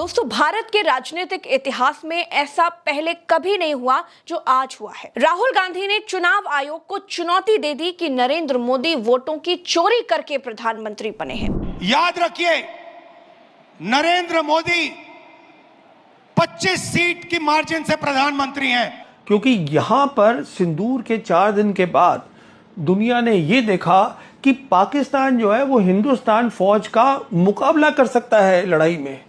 दोस्तों, भारत के राजनीतिक इतिहास में ऐसा पहले कभी नहीं हुआ जो आज हुआ है। राहुल गांधी ने चुनाव आयोग को चुनौती दे दी कि नरेंद्र मोदी वोटों की चोरी करके प्रधानमंत्री बने हैं। याद रखिए, नरेंद्र मोदी 25 सीट की मार्जिन से प्रधानमंत्री हैं। क्योंकि यहां पर सिंदूर के 4 दिन के बाद दुनिया ने ये देखा कि पाकिस्तान जो है वो हिंदुस्तान फौज का मुकाबला कर सकता है लड़ाई में।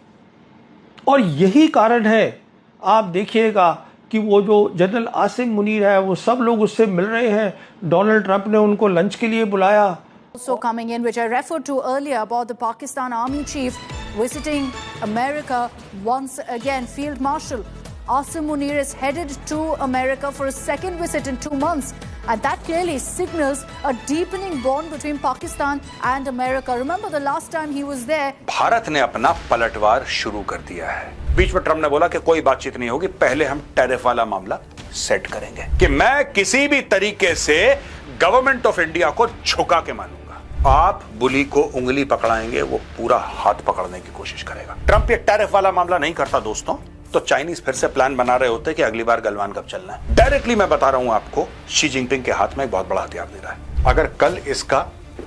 और यही कारण है, आप देखिएगा कि वो जो जनरल आसिम मुनीर है वो सब लोग उससे मिल रहे हैं। डोनाल्ड ट्रंप ने उनको लंच के लिए बुलाया। Also coming in, which I referred to earlier about the Pakistan Army Chief visiting America once again. Field Marshal Asim Munir is headed to America for a second visit in 2 months. And that clearly signals a deepening bond between Pakistan and America. Remember the last time he was there. Bharat ने अपना पलटवार शुरू कर दिया है। बीच में Trump ने बोला कि कोई बातचीत नहीं होगी, पहले हम टैरिफ वाला मामला सेट करेंगे, कि मैं किसी भी तरीके से गवर्नमेंट ऑफ इंडिया को झुका के मानूंगा। आप बुली को उंगली पकड़ाएंगे, वो पूरा हाथ पकड़ने की कोशिश करेगा। ट्रंप ये टैरिफ वाला मामला नहीं करता दोस्तों, तो चाइनीज फिर से प्लान बना रहे होते कि अगली बार गलवान कब चलना है। डायरेक्टली मैं बता रहा हूं आपको, शी जिनपिंग के हाथ में एक बहुत बड़ा हथियार दे रहा है। अगर कल इसका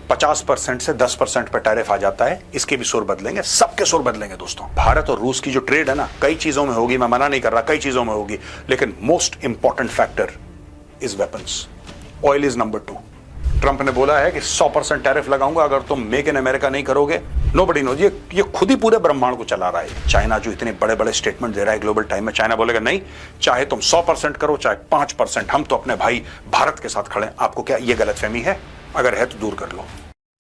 50% से 10% पर टैरिफ आ जाता है, इसके भी सुर बदलेंगे, सबके सुर बदलेंगे दोस्तों। भारत और रूस की जो ट्रेड है ना, कई चीजों में होगी, मैं मना नहीं कर रहा, कई चीजों में होगी, लेकिन most important factor is weapons. Oil is number 2। Trump ने बोला है कि 100% टैरिफ लगाऊंगा अगर तुम मेक इन अमेरिका नहीं करोगे। नोबडी नोज, ये खुद ही पूरे ब्रह्मांड को चला रहा है। चाइना जो इतने बड़े बड़े स्टेटमेंट दे रहा है ग्लोबल टाइम में, चाइना बोलेगा नहीं, चाहे तुम 100% करो, चाहे 5%, हम तो अपने भाई भारत के साथ खड़े हैं। आपको क्या ये गलतफहमी है? अगर है तो दूर कर लो।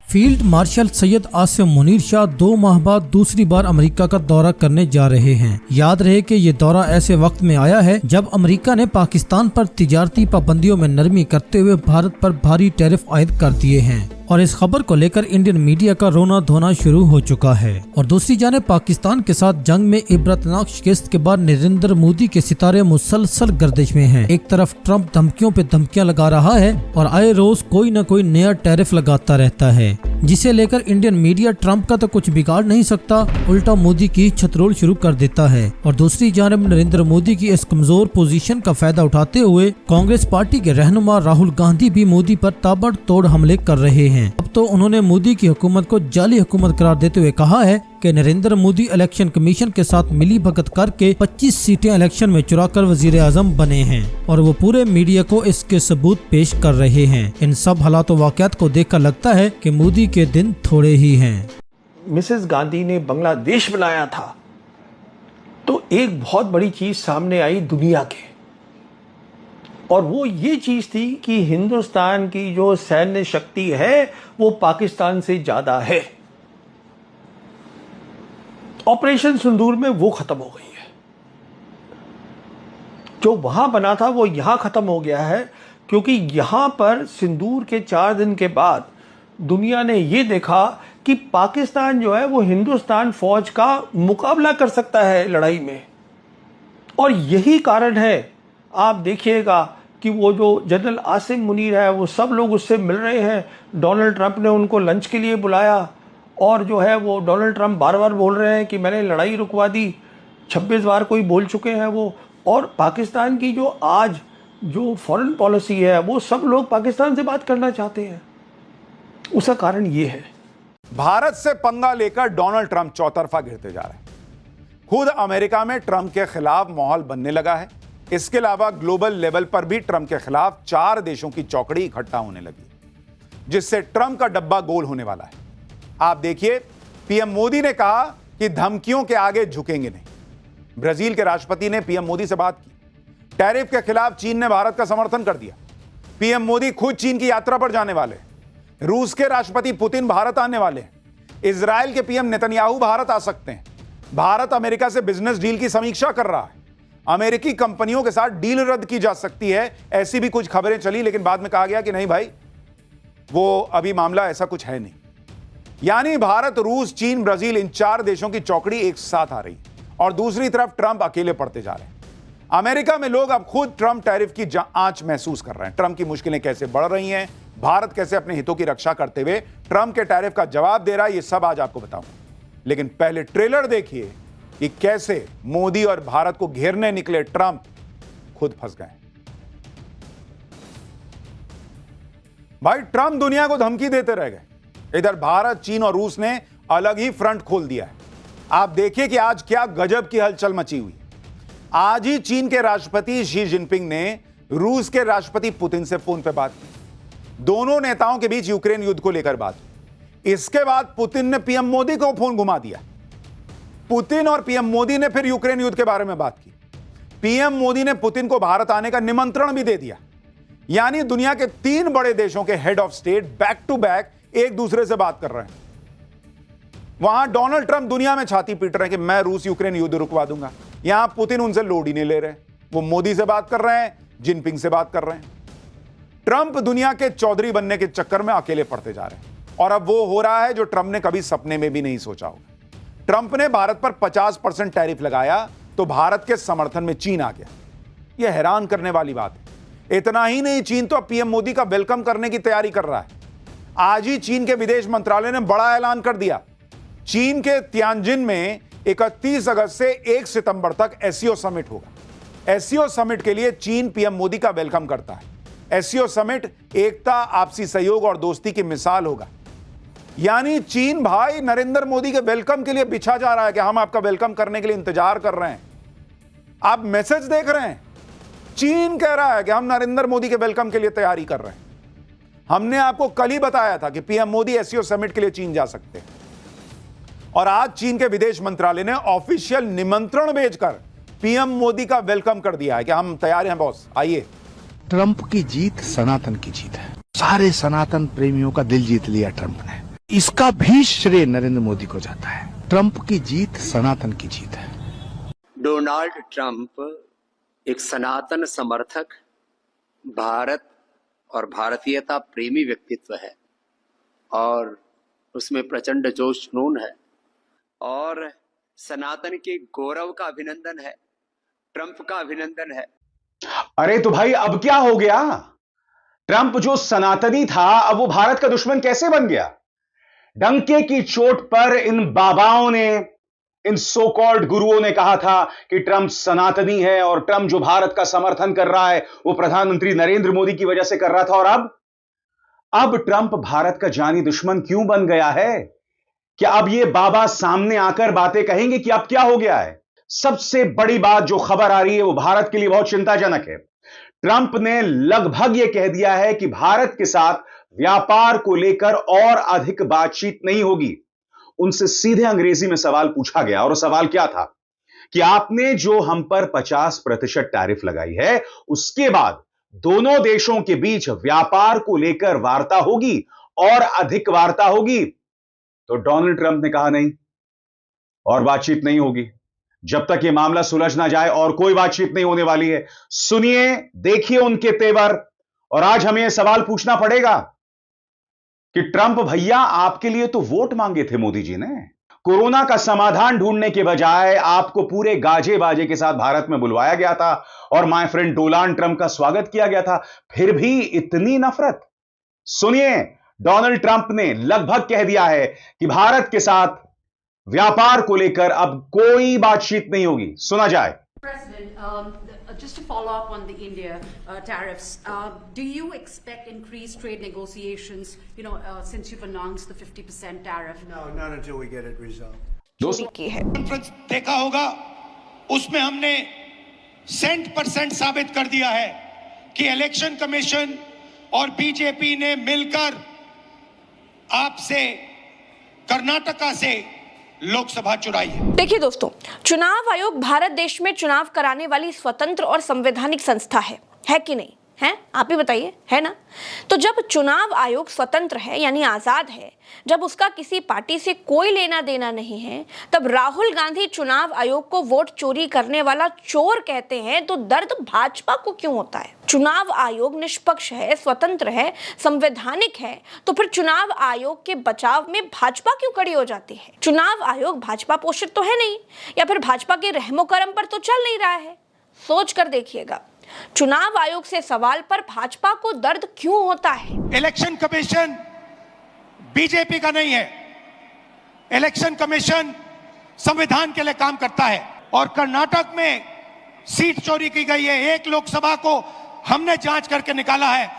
फील्ड मार्शल सैयद आसिम मुनीर शाह 2 माह बाद दूसरी बार अमेरिका का दौरा करने जा रहे हैं। याद रहे कि ये दौरा ऐसे वक्त में आया है जब अमेरिका ने पाकिस्तान पर तिजारती पाबंदियों में नरमी करते हुए भारत पर भारी टैरिफ आयद कर दिए हैं। और इस खबर को लेकर इंडियन मीडिया का रोना धोना शुरू हो चुका है। और दूसरी जाने पाकिस्तान के साथ जंग में इबरतनाक शिकस्त के बाद नरेंद्र मोदी के सितारे मुसलसल गर्दिश में हैं। एक तरफ ट्रंप धमकियों पे धमकियां लगा रहा है और आए रोज कोई न कोई नया टैरिफ लगाता रहता है, जिसे लेकर इंडियन मीडिया ट्रंप का तो कुछ बिगाड़ नहीं सकता, उल्टा मोदी की छतरोल शुरू कर देता है। और दूसरी जानब नरेंद्र मोदी की इस कमजोर पोजीशन का फायदा उठाते हुए कांग्रेस पार्टी के रहनुमा राहुल गांधी भी मोदी पर ताबड़तोड़ हमले कर रहे हैं। अब तो उन्होंने मोदी की हुकूमत को जाली हुकूमत करार देते हुए कहा है कि नरेंद्र मोदी इलेक्शन कमीशन के साथ मिली भगत करके 25 सीटें इलेक्शन में चुराकर वजीर आजम बने हैं और वो पूरे मीडिया को इसके सबूत पेश कर रहे हैं। इन सब हालात वाक़यात को देखकर लगता है कि मोदी के दिन थोड़े ही हैं। मिसेस गांधी ने बांग्लादेश बनाया था तो एक बहुत बड़ी चीज सामने आई दुनिया के, और वो ये चीज थी कि हिंदुस्तान की जो सैन्य शक्ति है वो पाकिस्तान से ज्यादा है। ऑपरेशन सिंदूर में वो खत्म हो गई है। जो वहां बना था वो यहां खत्म हो गया है, क्योंकि यहां पर सिंदूर के 4 दिन के बाद दुनिया ने ये देखा कि पाकिस्तान जो है वो हिंदुस्तान फौज का मुकाबला कर सकता है लड़ाई में। और यही कारण है, आप देखिएगा कि वो जो जनरल आसिम मुनीर है वो सब लोग उससे मिल रहे हैं। डोनाल्ड ट्रंप ने उनको लंच के लिए बुलाया और जो है वो डोनाल्ड ट्रंप बार बार बोल रहे हैं कि मैंने लड़ाई रुकवा दी। 26 बार कोई बोल चुके हैं वो। और पाकिस्तान की जो आज जो फॉरेन पॉलिसी है वो सब लोग पाकिस्तान से बात करना चाहते हैं। उसका कारण ये है, भारत से पंगा लेकर डोनाल्ड ट्रंप चौतरफा घिरते जा रहे हैं। खुद अमेरिका में ट्रंप के खिलाफ माहौल बनने लगा है। इसके अलावा ग्लोबल लेवल पर भी ट्रंप के खिलाफ 4 देशों की चौकड़ी इकट्ठा होने लगी, जिससे ट्रंप का डब्बा गोल होने वाला है। आप देखिए, पीएम मोदी ने कहा कि धमकियों के आगे झुकेंगे नहीं। ब्राजील के राष्ट्रपति ने पीएम मोदी से बात की। टैरिफ के खिलाफ चीन ने भारत का समर्थन कर दिया। पीएम मोदी खुद चीन की यात्रा पर जाने वाले। रूस के राष्ट्रपति पुतिन भारत आने वाले। इजराइल के पीएम नेतन्याहू भारत आ सकते हैं। भारत अमेरिका से बिजनेस डील की समीक्षा कर रहा है। अमेरिकी कंपनियों के साथ डील रद्द की जा सकती है, ऐसी भी कुछ खबरें चली, लेकिन बाद में कहा गया कि नहीं भाई, वो अभी मामला ऐसा कुछ है नहीं। यानी भारत, रूस, चीन, ब्राजील, इन 4 देशों की चौकड़ी एक साथ आ रही और दूसरी तरफ ट्रंप अकेले पड़ते जा रहे हैं। अमेरिका में लोग अब खुद ट्रंप टैरिफ की आंच महसूस कर रहे हैं। ट्रंप की मुश्किलें कैसे बढ़ रही हैं, भारत कैसे अपने हितों की रक्षा करते हुए ट्रंप के टैरिफ का जवाब दे रहा है, ये सब आज आपको बताऊंगा। लेकिन पहले ट्रेलर देखिए कि कैसे मोदी और भारत को घेरने निकले ट्रंप खुद फंस गए। भाई ट्रंप दुनिया को धमकी देते रह गए। इधर भारत, चीन और रूस ने अलग ही फ्रंट खोल दिया है। आप देखिए कि आज क्या गजब की हलचल मची हुई। आज ही चीन के राष्ट्रपति शी जिनपिंग ने रूस के राष्ट्रपति पुतिन से फोन पर बात की। दोनों नेताओं के बीच यूक्रेन युद्ध को लेकर बात हुई। इसके बाद पुतिन ने पीएम मोदी को फोन घुमा दिया। पुतिन और पीएम मोदी ने फिर यूक्रेन युद्ध के बारे में बात की। पीएम मोदी ने पुतिन को भारत आने का निमंत्रण भी दे दिया। यानी दुनिया के 3 बड़े देशों के head of state back to back एक दूसरे से बात कर रहे हैं। वहां डोनाल्ड ट्रंप दुनिया में छाती पीट रहे हैं कि मैं रूस यूक्रेन युद्ध रुकवा दूंगा। यहां पुतिन उनसे लोड ही नहीं ले रहे। वो मोदी से बात कर रहे हैं, जिनपिंग से बात कर रहे हैं। ट्रंप दुनिया के चौधरी बनने के चक्कर में अकेले पड़ते जा रहे हैं। और अब वो हो रहा है जो ट्रंप ने कभी सपने में भी नहीं सोचा होगा। ट्रंप ने भारत पर 50% टैरिफ लगाया तो भारत के समर्थन में चीन आ गया। यह हैरान करने वाली बात है। इतना ही नहीं, चीन तो पीएम मोदी का वेलकम करने की तैयारी कर रहा है। आज ही चीन के विदेश मंत्रालय ने बड़ा ऐलान कर दिया। चीन के तियानजिन में 31 अगस्त से 1 सितंबर तक एससीओ समिट होगा। एससीओ समिट के लिए चीन पीएम मोदी का वेलकम करता है। एससीओ समिट एकता, आपसी सहयोग और दोस्ती की मिसाल होगा। यानी चीन भाई नरेंद्र मोदी के वेलकम के लिए बिछा जा रहा है कि हम आपका वेलकम करने के लिए इंतजार कर रहे हैं। आप मैसेज देख रहे हैं, चीन कह रहा है कि हम नरेंद्र मोदी के वेलकम के लिए तैयारी कर रहे हैं। हमने आपको कल ही बताया था कि पीएम मोदी एससीओ समिट के लिए चीन जा सकते हैं। और आज चीन के विदेश मंत्रालय ने ऑफिशियल निमंत्रण भेजकर पीएम मोदी का वेलकम कर दिया है कि हम तैयार हैं बॉस, आइए। ट्रंप की जीत सनातन की जीत है। सारे सनातन प्रेमियों का दिल जीत लिया ट्रंप ने। इसका भी श्रेय नरेंद्र मोदी को जाता है। ट्रंप की जीत सनातन की जीत है। डोनाल्ड ट्रंप एक सनातन समर्थक, भारत और भारतीयता प्रेमी व्यक्तित्व है और उसमें प्रचंड जोश जुनून है और सनातन के गौरव का अभिनंदन है, ट्रंप का अभिनंदन है। अरे तो भाई अब क्या हो गया? ट्रंप जो सनातनी था अब वो भारत का दुश्मन कैसे बन गया? डंके की चोट पर इन बाबाओं ने, इन सो कॉल्ड गुरुओं ने कहा था कि ट्रंप सनातनी है और ट्रंप जो भारत का समर्थन कर रहा है वो प्रधानमंत्री नरेंद्र मोदी की वजह से कर रहा था। और अब ट्रंप भारत का जानी दुश्मन क्यों बन गया है? क्या अब ये बाबा सामने आकर बातें कहेंगे कि अब क्या हो गया है? सबसे बड़ी बात जो खबर आ रही है वो भारत के लिए बहुत चिंताजनक है। ट्रंप ने लगभग यह कह दिया है कि भारत के साथ व्यापार को लेकर और अधिक बातचीत नहीं होगी। उनसे सीधे अंग्रेजी में सवाल पूछा गया और सवाल क्या था कि आपने जो हम पर 50% टैरिफ लगाई है उसके बाद दोनों देशों के बीच व्यापार को लेकर वार्ता होगी और अधिक वार्ता होगी। तो डोनाल्ड ट्रंप ने कहा नहीं और बातचीत नहीं होगी। जब तक यह मामला सुलझ ना जाए और कोई बातचीत नहीं होने वाली है। सुनिए, देखिए उनके तेवर। और आज हमें यह सवाल पूछना पड़ेगा कि ट्रंप भैया आपके लिए तो वोट मांगे थे मोदी जी ने। कोरोना का समाधान ढूंढने के बजाय आपको पूरे गाजे बाजे के साथ भारत में बुलवाया गया था और माय फ्रेंड डोनाल्ड ट्रंप का स्वागत किया गया था, फिर भी इतनी नफरत। सुनिए, डोनाल्ड ट्रंप ने लगभग कह दिया है कि भारत के साथ व्यापार को लेकर अब कोई बातचीत नहीं होगी। सुना जाए। President, just to follow up on the India tariffs, do you expect increased trade negotiations, since you've announced the 50% tariff? No, not until we get it resolved. चोरी की है। कॉन्फ्रेंस देखा होगा, उसमें हमने 100% साबित कर दिया है कि इलेक्शन कमीशन और बीजेपी ने मिलकर आपसे, कर्नाटका से लोकसभा चुराई है। देखिए दोस्तों, चुनाव आयोग भारत देश में चुनाव कराने वाली स्वतंत्र और संवैधानिक संस्था है कि नहीं? है? आप ही बताइए, है ना? तो जब चुनाव आयोग स्वतंत्र है यानी आजाद है, जब उसका किसी पार्टी से कोई लेना देना नहीं है, तब राहुल गांधी चुनाव आयोग को वोट चोरी करने वाला चोर कहते हैं, तो दर्द भाजपा को क्यों होता है? चुनाव आयोग निष्पक्ष है, स्वतंत्र है, संवैधानिक है, तो फिर चुनाव आयोग के बचाव में भाजपा क्यों खड़ी हो जाती है? चुनाव आयोग भाजपा पोषित तो है नहीं, या फिर भाजपा के रहमो करम पर तो चल नहीं रहा है? सोच कर देखिएगा, चुनाव आयोग से सवाल पर भाजपा को दर्द क्यों होता है? इलेक्शन कमीशन बीजेपी का नहीं है। इलेक्शन कमीशन संविधान के लिए काम करता है। और कर्नाटक में सीट चोरी की गई है, एक लोकसभा को हमने जांच करके निकाला है।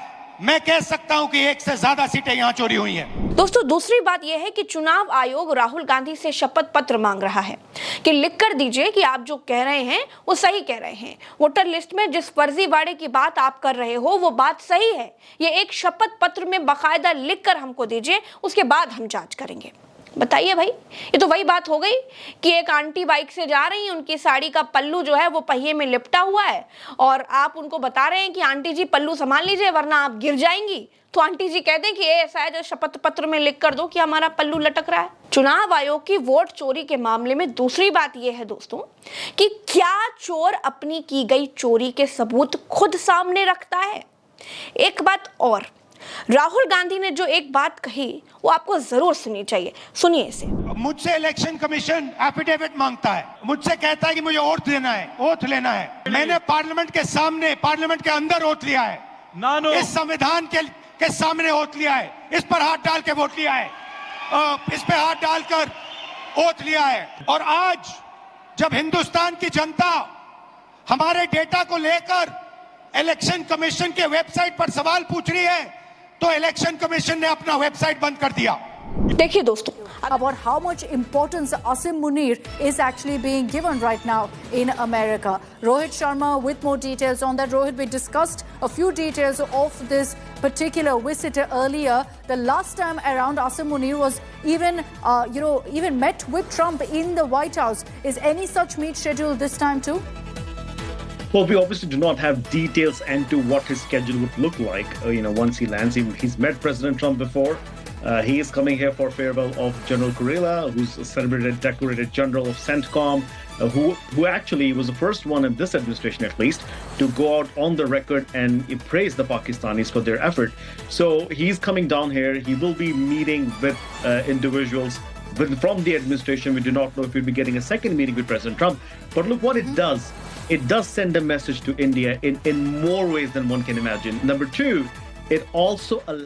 मैं कह सकता हूं कि एक से ज्यादा सीटें यहां चोरी हुई हैं। दोस्तों, दूसरी बात यह है कि चुनाव आयोग राहुल गांधी से शपथ पत्र मांग रहा है कि लिख कर दीजिए कि आप जो कह रहे हैं वो सही कह रहे हैं। वोटर लिस्ट में जिस फर्जीवाड़े की बात आप कर रहे हो वो बात सही है। ये एक शपथ पत्र में बाकायदा लिख कर हमको दीजिए, उसके बाद हम जांच करेंगे। बताइए भाई, ये तो वही बात हो गई कि एक आंटी बाइक से जा रही हैं, उनकी साड़ी का पल्लू जो है वो पहिए में लिपटा हुआ है और आप उनको बता रहे हैं कि आंटी जी पल्लू संभाल लीजिए वरना आप गिर जाएंगी। तो आंटी जी कहते हैं कि ऐसा है जो शपथ पत्र में लिख कर दो कि हमारा पल्लू लटक रहा है। चुनाव आयोग की वोट चोरी के मामले में दूसरी बात यह है दोस्तों कि क्या चोर अपनी की गई चोरी के सबूत खुद सामने रखता है? एक बात और, राहुल गांधी ने जो एक बात कही वो आपको जरूर सुननी चाहिए। सुनिए इसे। मुझसे इलेक्शन कमीशन एफिडेविट मांगता है, मुझसे कहता है कि मुझे ओथ लेना है। मैंने पार्लियामेंट के सामने, पार्लियामेंट के अंदर ओथ लिया है, इस संविधान के सामने ओथ लिया है, इस पर हाथ डाल के वोट लिया है, इस पे हाथ डालकर ओथ लिया है। और आज जब हिंदुस्तान की जनता हमारे डेटा को लेकर इलेक्शन कमीशन के वेबसाइट पर सवाल पूछ रही है तो इलेक्शन कमीशन ने अपना वेबसाइट बंद कर दिया। देखिए दोस्तों, about how much importance Asim Munir is actually being given right now in America. Rohit Sharma with more details on that. Rohit, we discussed a few details of this particular visit earlier. The last time around, Asim Munir was even met with Trump in the White House. Is any such meet scheduled this time too? Well, we obviously do not have details into what his schedule would look like. Once he lands, he's met President Trump before. He is coming here for farewell of General Kurila, who's a celebrated, decorated general of CENTCOM, who actually was the first one in this administration, at least, to go out on the record and praise the Pakistanis for their effort. So he's coming down here. He will be meeting with individuals from the administration. We do not know if he'll be getting a second meeting with President Trump. But look what it does. It does send a message to India in more ways than one can imagine. Number two, it also allows